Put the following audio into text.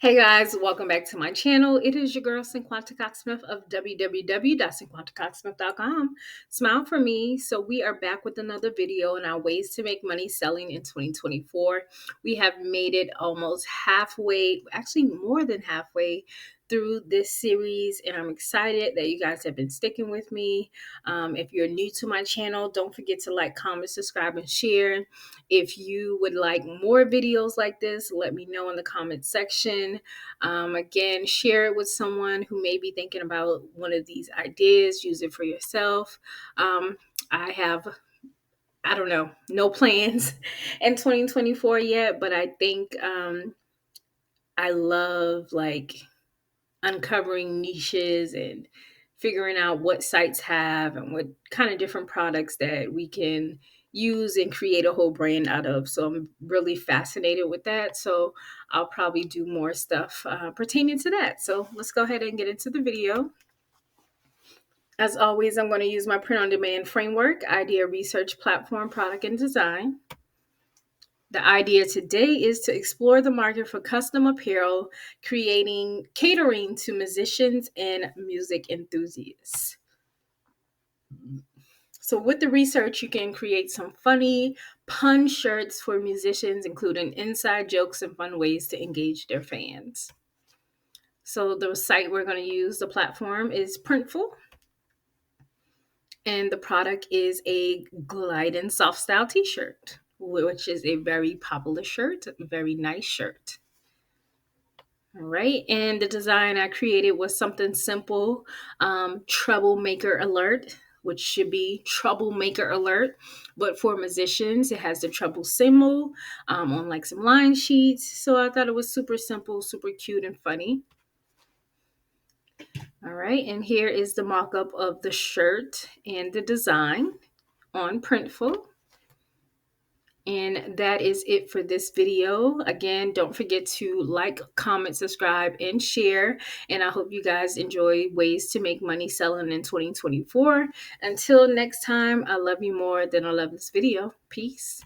Hey guys, welcome back to my channel. It is your girl Cinquanta Cox-Smith of www.cinquantacoxsmith.com. Smile for me. So we are back with another video on our ways to make money selling in 2024. We have made it almost halfway, actually more than halfway through this series, and I'm excited that you guys have been sticking with me. If you're new to my channel, don't forget to like, comment, subscribe, and share. If you would like more videos like this, let me know in the comment section. Again, share it with someone who may be thinking about one of these ideas. Use it for yourself. I have, I don't know, no plans in 2024 yet, but I think I love like uncovering niches and figuring out what sites have and what kind of different products that we can use and create a whole brand out of. So I'm really fascinated with that. So I'll probably do more stuff pertaining to that. So let's go ahead and get into the video. As always, I'm going to use my print on demand framework, idea research platform, product and design. The idea today is to explore the market for custom apparel, catering to musicians and music enthusiasts. So with the research, you can create some funny pun shirts for musicians, including inside jokes and fun ways to engage their fans. So the site we're going to use, the platform, is Printful. And the product is a Glide and Soft Style t-shirt, which is a very popular shirt, a very nice shirt. All right, and the design I created was something simple, troublemaker alert, which should be troublemaker alert, but for musicians, it has the trouble symbol on like some line sheets. So I thought it was super simple, super cute and funny. All right, and here is the mock-up of the shirt and the design on Printful. And that is it for this video. Again, don't forget to like, comment, subscribe, and share. And I hope you guys enjoy ways to make money selling in 2024. Until next time, I love you more than I love this video. Peace.